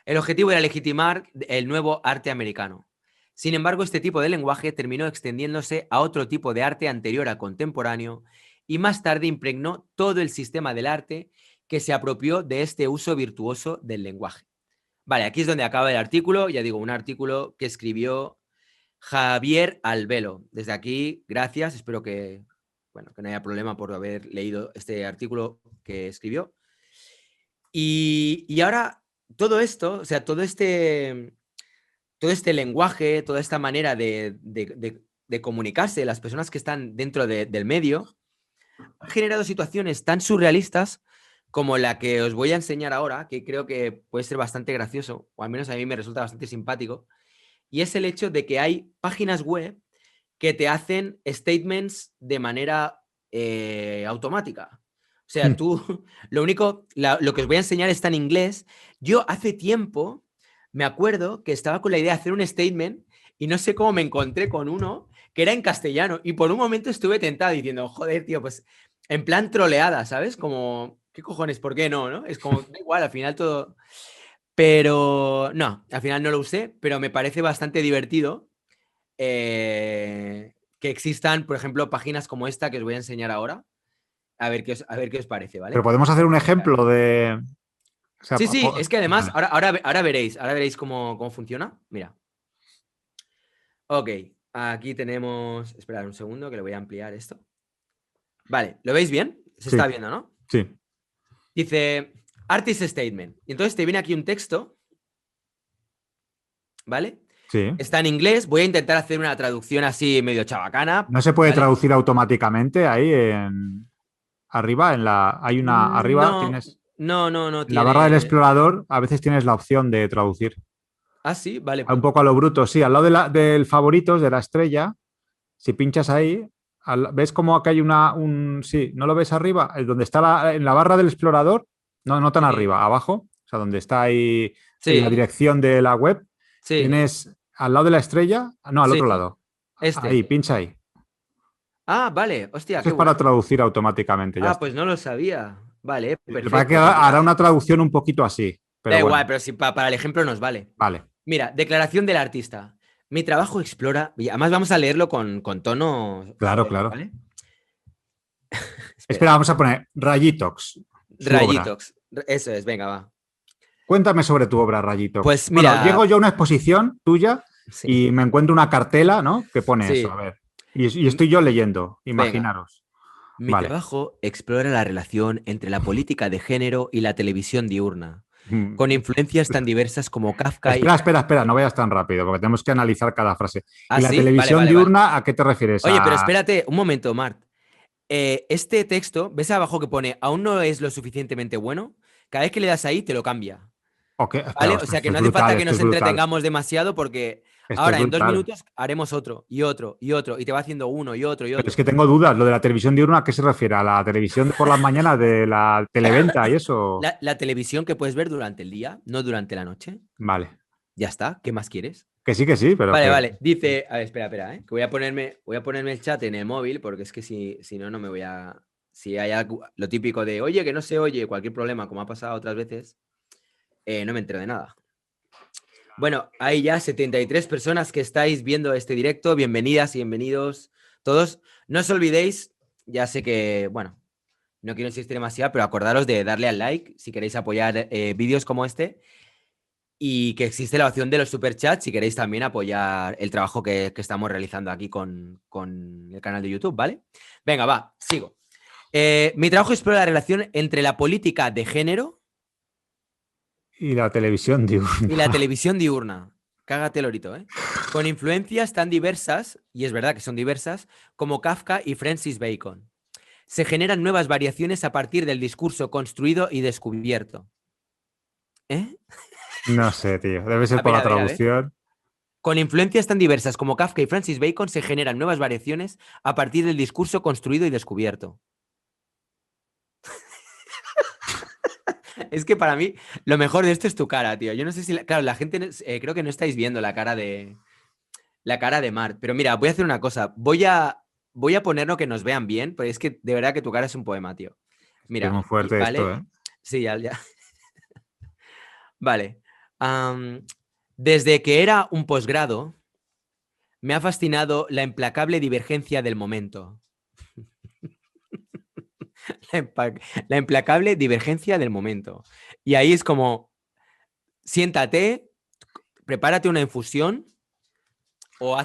El objetivo era legitimar el nuevo arte americano. Sin embargo, este tipo de lenguaje terminó extendiéndose a otro tipo de arte anterior a contemporáneo y más tarde impregnó todo el sistema del arte que se apropió de este uso virtuoso del lenguaje. Vale, aquí es donde acaba el artículo, ya digo, un artículo que escribió Javier Albelo. Desde aquí, gracias, espero que, bueno, que no haya problema por haber leído este artículo que escribió. Y ahora todo esto, o sea, todo este lenguaje, toda esta manera de comunicarse de las personas que están dentro del medio, ha generado situaciones tan surrealistas como la que os voy a enseñar ahora, que creo que puede ser bastante gracioso, o al menos a mí me resulta bastante simpático, y es el hecho de que hay páginas web que te hacen statements de manera automática. O sea, tú, lo que os voy a enseñar está en inglés. Yo hace tiempo me acuerdo que estaba con la idea de hacer un statement y no sé cómo me encontré con uno que era en castellano y por un momento estuve tentado diciendo, joder, tío, pues en plan troleada, ¿sabes? Como, ¿qué cojones? ¿Por qué no? ¿No? Es como, da igual, al final todo... Pero no, al final no lo usé, pero me parece bastante divertido que existan, por ejemplo, páginas como esta que os voy a enseñar ahora. A ver qué os parece, Pero ¿vale? podemos hacer un ejemplo de... O sea, Sí, sí, es que además, vale. ahora veréis cómo funciona. Mira. Ok, aquí tenemos. Esperad un segundo que le voy a ampliar esto. Vale, ¿lo veis bien? Se Sí, está viendo, ¿no? sí, Dice Artist Statement. Y entonces te viene aquí un texto, ¿vale? sí. Está en inglés. Voy a intentar hacer una traducción así medio chabacana, ¿No se puede ¿vale? traducir automáticamente ahí arriba? Hay una... Arriba No, tienes... no En la barra del tiene. explorador a veces tienes la opción de traducir. Ah, sí, vale. Un poco a lo bruto, sí. Al lado del favoritos, de la estrella, si pinchas ahí, ¿ves como que hay Sí, ¿no lo ves arriba? Donde está en la barra del explorador, no, no tan Sí, arriba, abajo, o sea, donde está ahí en la sí, dirección de la web, sí, tienes al lado de la estrella, no, al sí. otro lado. Ahí, Este. pincha ahí. Ah, vale. Hostia, Eso qué es para bueno. traducir automáticamente, ya Ah, está. pues no lo sabía. Vale, Lo que pasa es que perfecto. Pues hará mira, una traducción un poquito así, da pero igual, bueno, pero si para el ejemplo nos vale. vale. Mira, declaración del artista. Mi trabajo explora, y además vamos a leerlo con tono Claro, solemne, claro. ¿vale? Espera, Espera. vamos a poner Rayitox, su obra. Rayitox. Eso es, venga, va. Cuéntame sobre tu obra, Rayitox. Pues Bueno, llego mira, yo a una exposición tuya sí, y me encuentro una cartela, ¿no? Que pone eso, a sí. ver. Y estoy yo leyendo, Venga. imaginaros. Mi Vale. trabajo explora la relación entre la política de género y la televisión diurna, Mm. con influencias tan diversas como Kafka y... Espera, espera, espera, no vayas tan rápido, porque tenemos que analizar cada frase. ¿Y ¿Ah, la sí? Vale, televisión vale, vale. diurna, a qué te refieres? Oye, pero espérate un momento, Mart. Este texto, ¿ves abajo que pone aún no es lo suficientemente bueno? Cada vez que le das ahí te lo cambia, Espera, ¿vale? O sea que esto es no hace brutal, falta que esto nos es brutal, entretengamos demasiado porque esto es ahora en dos brutal. minutos haremos otro y otro y otro y te va haciendo uno y otro y Pero es otro. que tengo dudas, lo de la televisión diurna, ¿a qué se refiere? ¿A la televisión de por las mañanas de la televenta y eso? La televisión que puedes ver durante el día, no durante la noche. Vale. Ya está, ¿qué más quieres? Que sí, pero Vale, que... vale. Dice, a ver, espera, espera, que voy a ponerme el chat en el móvil porque es que si no, no me voy a... Si hay algo, lo típico de, oye, que no se oye, cualquier problema, como ha pasado otras veces, no me entero de nada. Bueno, hay ya 73 personas que estáis viendo este directo. Bienvenidas y bienvenidos todos. No os olvidéis, ya sé que, bueno, no quiero insistir demasiado, pero acordaros de darle al like si queréis apoyar vídeos como este y que existe la opción de los superchats si queréis también apoyar el trabajo que estamos realizando aquí con el canal de YouTube, ¿vale? Venga, va, sigo. Mi trabajo explora la relación entre la política de género Y la televisión y la diurna. televisión diurna. Cágate lorito, ¿eh? Con influencias tan diversas, y es verdad que son diversas, como Kafka y Francis Bacon. Se generan nuevas variaciones a partir del discurso construido y descubierto. ¿Eh? No sé, tío. Debe ser A por ver, la a ver, a ver. traducción. Con influencias tan diversas como Kafka y Francis Bacon se generan nuevas variaciones a partir del discurso construido y descubierto. Es que para mí lo mejor de esto es tu cara, tío. Yo no sé si, claro, la gente creo que no estáis viendo la cara de Mart, pero mira, voy a hacer una cosa. Voy a ponerlo que nos vean bien, porque es que de verdad que tu cara es un poema, tío. Es muy Mira, fuerte esto, vale. ¿eh? Sí, ya. Vale. Am, Desde que era un posgrado, me ha fascinado la implacable divergencia del momento. La implacable divergencia del momento. Y ahí es como, siéntate, prepárate una infusión o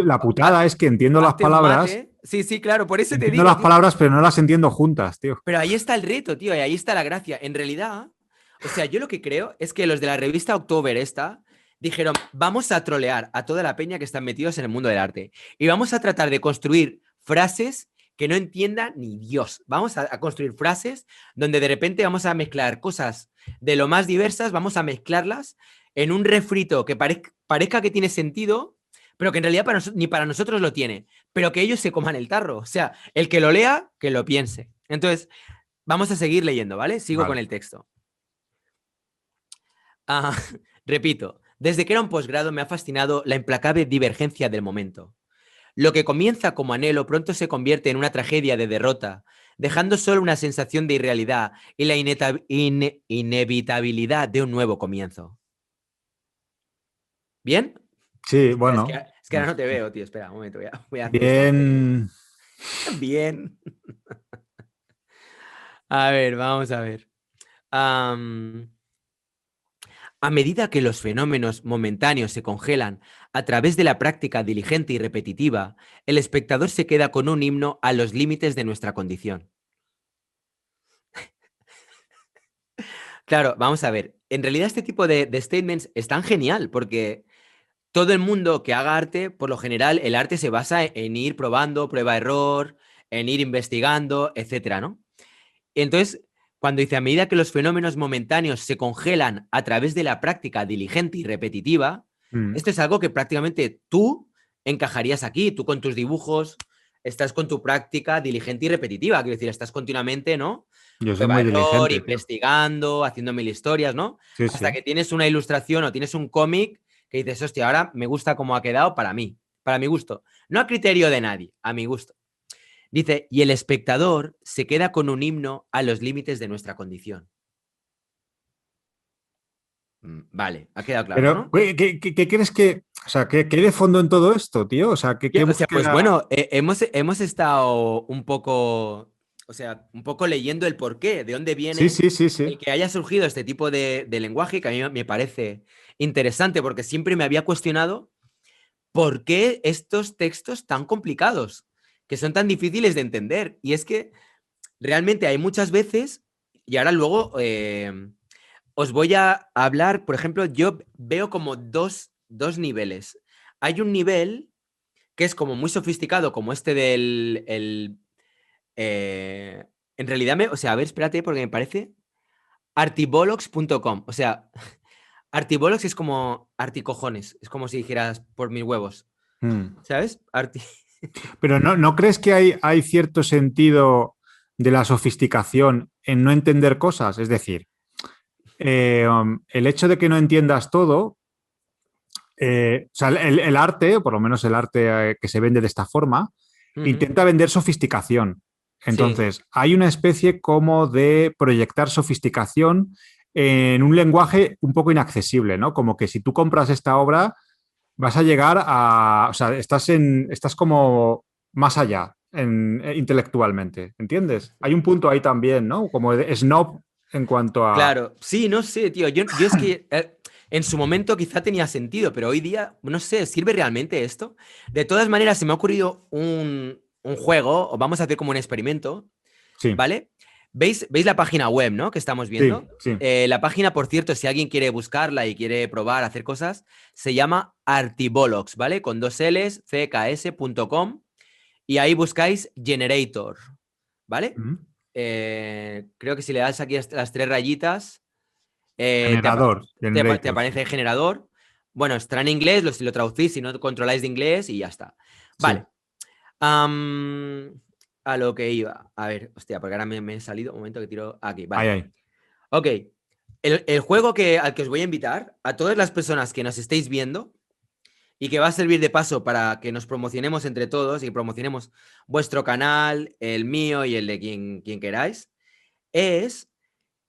La putada es que hazte un mate. Sí, sí, claro, por eso te entiendo digo, las tío. palabras, pero no las entiendo juntas, tío. Pero ahí está el reto, tío, y ahí está la gracia. En realidad, o sea, yo lo que creo es que los de la revista October esta dijeron, vamos a trolear a toda la peña que están metidos en el mundo del arte y vamos a tratar de construir frases que no entienda ni Dios. Vamos a construir frases donde de repente vamos a mezclar cosas de lo más diversas, vamos a mezclarlas en un refrito que parezca que tiene sentido, pero que en realidad ni para nosotros lo tiene, pero que ellos se coman el tarro. O sea, el que lo lea, que lo piense. Entonces, vamos a seguir leyendo, ¿vale? Sigo con Vale. el texto. Ah, repito, desde que era un posgrado me ha fascinado la implacable divergencia del momento. Lo que comienza como anhelo pronto se convierte en una tragedia de derrota, dejando solo una sensación de irrealidad y la inevitabilidad de un nuevo comienzo. ¿Bien? Sí, Espera, bueno. es que ahora no te veo, tío. Espera, un momento, voy a hacer esto en serio. Bien. Bien. A ver, vamos a ver. Am, A medida que los fenómenos momentáneos se congelan a través de la práctica diligente y repetitiva, el espectador se queda con un himno a los límites de nuestra condición. Claro, vamos a ver. En realidad este tipo de statements es tan genial porque todo el mundo que haga arte, por lo general, el arte se basa en ir probando, prueba-error, en ir investigando, etcétera, ¿no? Entonces, cuando dice a medida que los fenómenos momentáneos se congelan a través de la práctica diligente y repetitiva, Mm. esto es algo que prácticamente tú encajarías aquí, tú con tus dibujos, estás con tu práctica diligente y repetitiva, quiero decir, estás continuamente, ¿no? Yo soy Prueba muy error, diligente, tío. investigando, haciendo mil historias, ¿no? Sí, Hasta sí. que tienes una ilustración o tienes un cómic que dices, hostia, ahora me gusta cómo ha quedado para mí, para mi gusto. No a criterio de nadie, a mi gusto. Dice, y el espectador se queda con un himno a los límites de nuestra condición. Vale, ha quedado claro, Pero, ¿no? ¿qué crees que, o sea, qué hay de fondo en todo esto, tío? O sea, ¿qué O sea, pues búsqueda? bueno, hemos estado un poco, o sea, un poco leyendo el porqué, de dónde Sí, viene sí, sí, sí. el que haya surgido este tipo de lenguaje, que a mí me parece interesante, porque siempre me había cuestionado por qué estos textos tan complicados, que son tan difíciles de entender. Y es que realmente hay muchas veces, y ahora luego os voy a hablar, por ejemplo, yo veo como dos niveles. Hay un nivel que es como muy sofisticado, como este eh, en realidad, o sea, a ver, espérate, porque me parece artibologs.com. O sea, artibologs es como articojones, es como si dijeras por mis huevos, Mm. ¿sabes? Pero ¿no crees que hay cierto sentido de la sofisticación en no entender cosas? Es decir, el hecho de que no entiendas todo, o sea, el arte, o por lo menos el arte que se vende de esta forma, Ujú. intenta vender sofisticación. Sí, Entonces, hay una especie como de proyectar sofisticación en un lenguaje un poco inaccesible, ¿no? Como que si tú compras esta obra, vas a llegar a, o sea, estás como más allá intelectualmente, ¿entiendes? Hay un punto ahí también, ¿no? Como de snob en cuanto a... claro. Sí, no sé, tío. Yo es que en su momento quizá tenía sentido, pero hoy día, no sé, ¿sirve realmente esto? De todas maneras, se me ha ocurrido un juego, o vamos a hacer como un experimento, Sí, ¿vale? ¿Veis la página web, ¿no? Que estamos sí, viendo. sí. La página, por cierto, si alguien quiere buscarla y quiere probar, hacer cosas, se llama Artibolox, ¿vale? Con dos L's, cks.com, y ahí buscáis Generator, ¿vale? Mm. Creo que si le das aquí las tres rayitas, Generador, te generator, sí. aparece generador. Bueno, estará en inglés, si lo traducís, si no controláis de inglés y ya está. Sí. Vale. Am, a lo que iba. A ver, hostia, porque ahora me he salido. Un momento que tiro aquí. Ahí, Vale. ahí. Ok. El juego al que os voy a invitar, a todas las personas que nos estéis viendo y que va a servir de paso para que nos promocionemos entre todos y promocionemos vuestro canal, el mío y el de quien queráis, es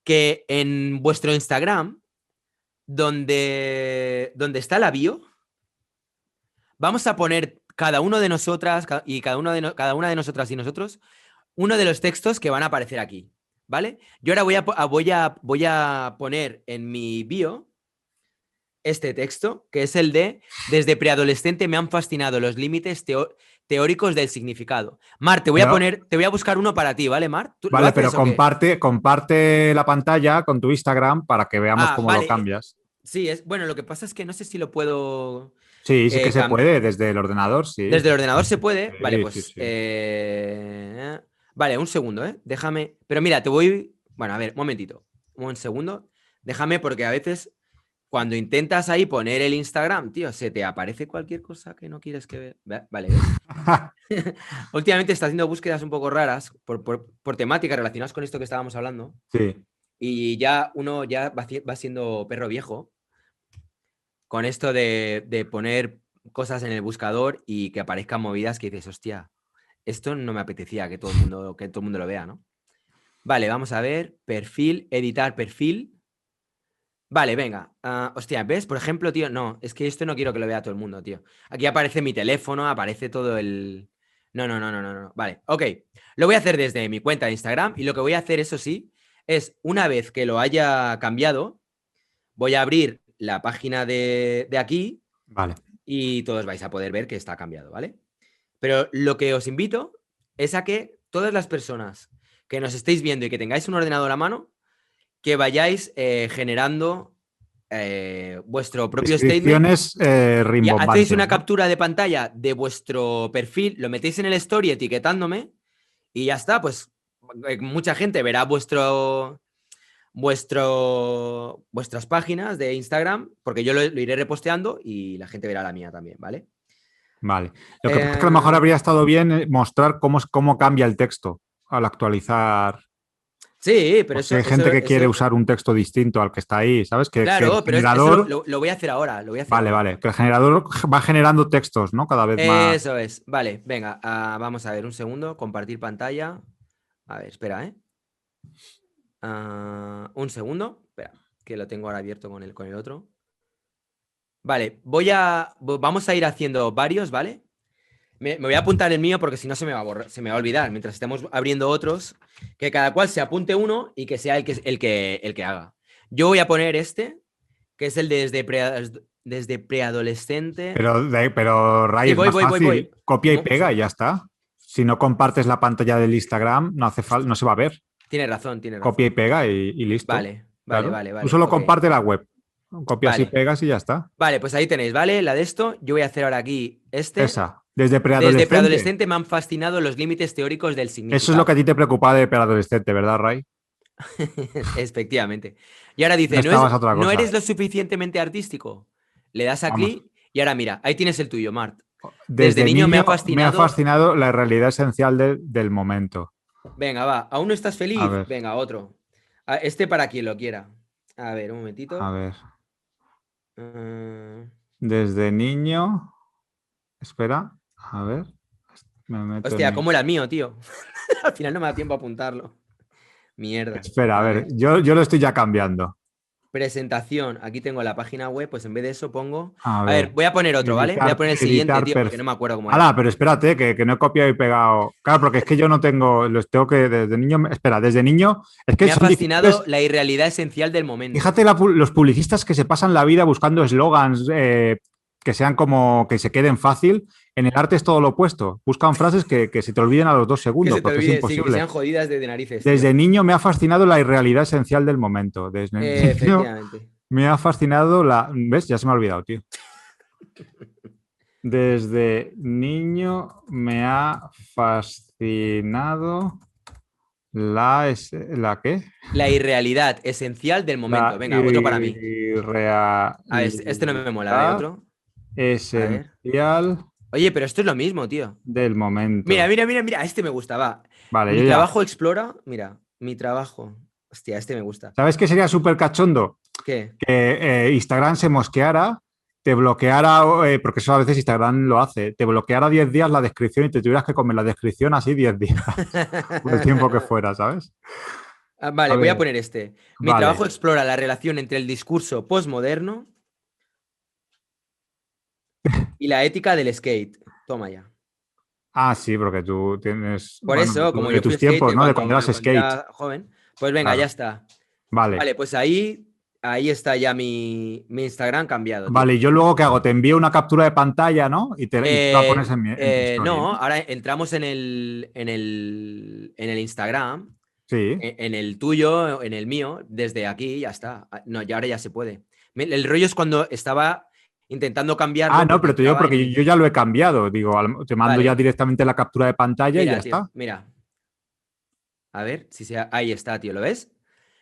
que en vuestro Instagram donde está la bio, vamos a poner cada uno de nosotras y cada una de nosotras y nosotros uno de los textos que van a aparecer aquí, ¿vale? Yo ahora voy a poner en mi bio este texto, que es el de: desde preadolescente me han fascinado los límites teóricos del significado. Mar, te voy a buscar uno para ti, ¿vale, Mar? ¿Lo Vale, pero haces o qué? comparte la pantalla con tu Instagram para que veamos cómo lo Vale. cambias. Sí, bueno, lo que pasa es que no sé si lo puedo Sí, sí que se cambiar. puede desde el ordenador, sí. Desde el ordenador se puede. Vale, Sí, sí, pues. sí. Vale, un segundo, ¿eh? Déjame. Pero mira, te voy. Bueno, a ver, un momentito. Un segundo. Déjame, porque a veces cuando intentas ahí poner el Instagram, tío, se te aparece cualquier cosa que no quieres que vea. Vale, ¿ves? Últimamente está haciendo búsquedas un poco raras por temáticas relacionadas con esto que estábamos hablando. Sí. Y ya uno ya va siendo perro viejo con esto de poner cosas en el buscador y que aparezcan movidas que dices, hostia, esto no me apetecía que todo el mundo lo vea, ¿no? Vale, vamos a ver. Perfil, editar perfil. Vale, venga. Hostia, ¿ves? Por ejemplo, tío, no, es que esto no quiero que lo vea todo el mundo, tío. Aquí aparece mi teléfono, aparece todo el... No, no, no, no, no, no. Vale, ok. Lo voy a hacer desde mi cuenta de Instagram y lo que voy a hacer, eso sí, es una vez que lo haya cambiado, voy a abrir la página de aquí Vale. y todos vais a poder ver que está cambiado, ¿vale? Pero lo que os invito es a que todas las personas que nos estéis viendo y que tengáis un ordenador a mano, que vayáis generando vuestro propio statement Descripciones y hacéis rimbombantes, una ¿no? captura de pantalla de vuestro perfil, lo metéis en el story etiquetándome y ya está, pues mucha gente verá vuestras páginas de Instagram, porque yo lo iré reposteando y la gente verá la mía también, ¿vale? Vale. Lo que pasa es que a lo mejor habría estado bien mostrar cómo cambia el texto al actualizar. Sí, pero Porque hay gente que quiere usar un texto distinto al que está ahí, ¿sabes? Que el claro, pero eso generador. lo voy a hacer ahora, lo voy a hacer Vale, ahora. vale. Que el generador va generando textos, ¿no? Cada vez más. Eso es. Vale, venga, vamos a ver un segundo. Compartir pantalla. A ver, espera, ¿eh? Un segundo. Espera, que lo tengo ahora abierto con el otro. Vale, vamos a ir haciendo varios, ¿vale? Me voy a apuntar el mío porque si no se me va a borrar, se me va a olvidar. Mientras estemos abriendo otros, que cada cual se apunte uno y que sea el que haga. Yo voy a poner este, que es el de desde preadolescente. Pero Ray, Sí, es más voy. fácil. Copia y Un pega y ya está. Si no compartes la pantalla del Instagram, no hace falta, no se va a ver. Tienes razón, tienes Copia y razón. pega y listo. Vale, vale, Claro. vale, Tú vale. solo Ok. comparte la web. Copias y Vale. pegas y ya está. Vale, pues ahí tenéis, ¿vale? La de esto. Yo voy a hacer ahora aquí este. Esa. Desde Desde preadolescente. preadolescente me han fascinado los límites teóricos del Eso es lo que a significado. ti te preocupaba de preadolescente, ¿verdad, Ray? Efectivamente. Y ahora No dice, estabas a otra ¿no cosa. eres lo suficientemente artístico? Le das a Vamos. clic y ahora mira, ahí tienes el tuyo, Mart. Desde Desde niño me niño ha me ha fascinado. fascinado la realidad esencial del momento. Venga, va. ¿Aún no estás A feliz? ver, Venga, otro. Este para quien lo quiera. A ver, un a momentito. ver. Mm, Desde niño. Espera, a ver. Me meto en Hostia, mi. ¿cómo era el mío, tío? Al final no me da tiempo a apuntarlo. Mierda. Espera, a A ver. ver. Yo lo estoy ya cambiando. Presentación. Aquí tengo la página web, pues en vez de eso pongo. A A ver, ver. voy a poner otro, ¿vale? Voy a poner el siguiente, Editar tío, porque no perfil. me acuerdo cómo era. ¡Hala! Pero espérate, que no he copiado y pegado. Claro, porque es que yo no tengo. Los tengo que. Desde niño. Espera, desde niño. Es que Me ha son fascinado difíciles. la irrealidad esencial del momento. Fíjate los publicistas que se pasan la vida buscando eslogans que sean como que se queden fácil. En el arte es todo lo opuesto. Buscan frases que se te olviden a los 2 Que segundos, se te porque es olvide, sí, que imposible. sean jodidas de narices, tío. Desde niño me ha fascinado la irrealidad esencial del momento. Desde niño Efectivamente. me ha fascinado la. ¿Ves? Ya se me ha olvidado, tío. Desde niño me ha fascinado ¿la qué? La irrealidad esencial del momento. La Venga, otro para mí. irrealidad A ver, este no me mola. A ver, otro. A ver. esencial Oye, pero esto es lo mismo, tío. del Mira, momento. mira, mira, mira. Este me gusta, va. Vale, Mi yo ya. trabajo explora. Mira, mi trabajo. Hostia, este me gusta. ¿Sabes qué sería súper cachondo? ¿Qué? Que Instagram se mosqueara, te bloqueara, porque eso a veces Instagram lo hace, te bloqueara 10 días la descripción y te tuvieras que comer la descripción así 10 días, por el tiempo que fuera, ¿sabes? Vale, A voy a ver, poner este. Mi vale. trabajo explora la relación entre el discurso postmoderno y la ética del skate. Toma ya. Ah, sí, porque tú tienes, Por bueno, eso, como de yo fui tus tiempos, skater ¿no? De cuando eras cuando skate. era joven, pues venga, ya Claro. está. Vale. Vale, pues ahí está ya mi Instagram cambiado, tío. Vale, ¿y yo luego qué hago? Te envío una captura de pantalla, ¿no? Y tú la pones en tu story, No, ¿no? ahora entramos en el Instagram, Sí. en el tuyo, en el mío, desde aquí, ya está. No, ya ahora ya se puede. El rollo es cuando estaba intentando Ah, cambiarlo no, porque pero te digo estaba porque yo ya lo he cambiado. Digo, te mando ya Vale, directamente la captura de pantalla y ya mira, tío, está. mira. A ver si sea. Ahí está, tío, ¿lo ves?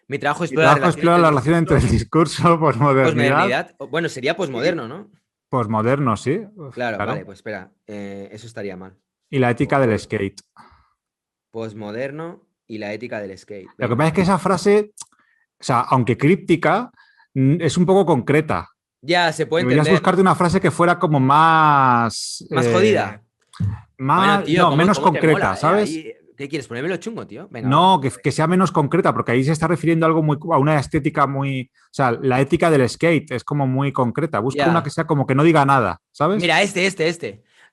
Mi trabajo Mi explora la trabajo relación explora entre el la relación entre el discurso, discurso, posmodernidad posmodernidad. Bueno, sería y posmoderno, ¿no? posmoderno, sí, uf, Claro, vale, claro. pues espera. Eso estaría mal. Y la ética del Pos- skate. Posmoderno y la ética del skate. Lo que pasa Venga. es que esa frase, o sea, aunque críptica, es un poco concreta. Ya se puede Deberías entender, buscarte ¿no? una frase que fuera como más, Más jodida. Bueno, tío, no, ¿cómo, menos cómo te concreta, mola, eh? ¿sabes? Ahí, ¿qué quieres? Ponérmelo chungo, tío. Venga, va. No, que sea menos concreta, porque ahí se está refiriendo a algo muy, a una estética muy, o sea, la ética del skate es como muy concreta. Busca una que Ya. sea como que no diga nada, ¿sabes? Mira,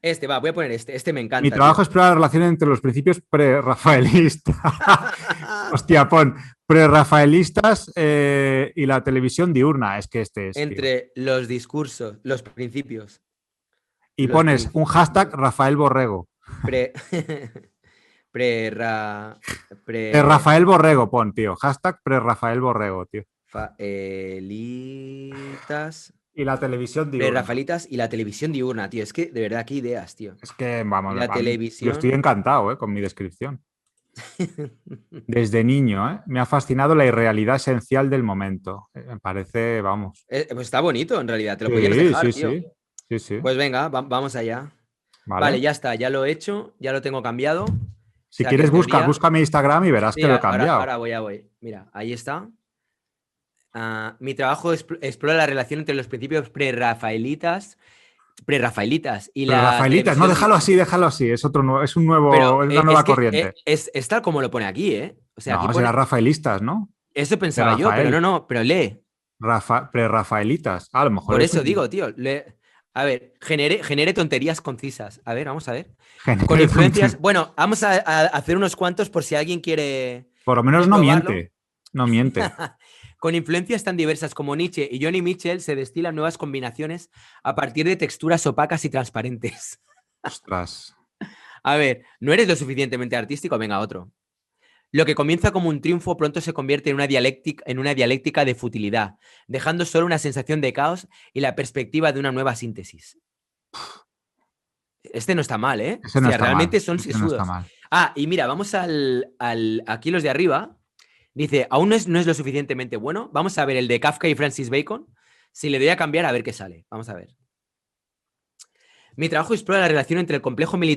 este. Va, voy a poner este. Este me Mi encanta, trabajo tío. es explorar la relación entre los principios pre-rafaelistas. Hostia, pon pre-rafaelistas y la televisión diurna. Es que este es, tío. Entre los discursos, los principios. Y Los pones un hashtag principios Rafael Borrego. pre, pre, ra, pre, Rafael Borrego, pon, tío. Hashtag pre-Rafael Borrego, tío. faelitas, Y la televisión diurna. pre-rafaelitas y la televisión diurna, tío. Es que de verdad, qué ideas, tío. Es que, Y vamos, la yo estoy televisión. encantado, con mi descripción. Desde niño, me ha fascinado la irrealidad esencial del momento. Me parece, vamos. Pues está bonito, en realidad. Te lo podías Sí, dejar, sí, tío. sí. Sí, sí. Pues venga, vamos allá. Vale, Vale. ya está, ya lo he hecho, ya lo tengo cambiado. O Si sea que quieres, en teoría. busca mi Instagram y verás que lo Mira, he ahora, cambiado. ahora voy. Mira, ahí está. Mi trabajo explora la relación entre los principios prerrafaelitas y Pero la Rafaelitas, no, televisión déjalo diurna. así, déjalo así. Es otro, es un Pero nuevo, es una nueva es que corriente. es tal como lo pone aquí, ¿eh? O sea, aquí No, será pone. Rafaelistas, ¿no? Eso De pensaba yo, pero Rafael. no, pero lee. Pre-Rafaelitas. A lo mejor Por es eso un digo, tío. A ver, genere tonterías concisas. A ver, vamos a ver. Con género influencias. Bueno, vamos a hacer unos cuantos por si alguien Por lo menos quiere no probarlo. miente. No miente. Con influencias tan diversas como Nietzsche y Johnny Mitchell se destilan nuevas combinaciones a partir de texturas opacas y transparentes. Ostras. A ver, ¿no eres lo suficientemente artístico? Venga, otro. Lo que comienza como un triunfo pronto se convierte en una dialéctica de futilidad, dejando solo una sensación de caos y la perspectiva de una nueva síntesis. Este no está mal, ¿eh? Ese no Hostia, está mal. realmente son Ese no está sesudos. mal. Ah, y mira, vamos aquí los de arriba. Dice, aún no es lo suficientemente bueno. Vamos a ver el de Kafka y Francis Bacon. Si le doy a cambiar, a ver qué sale. Vamos a ver. Mi trabajo explora la relación entre el complejo militar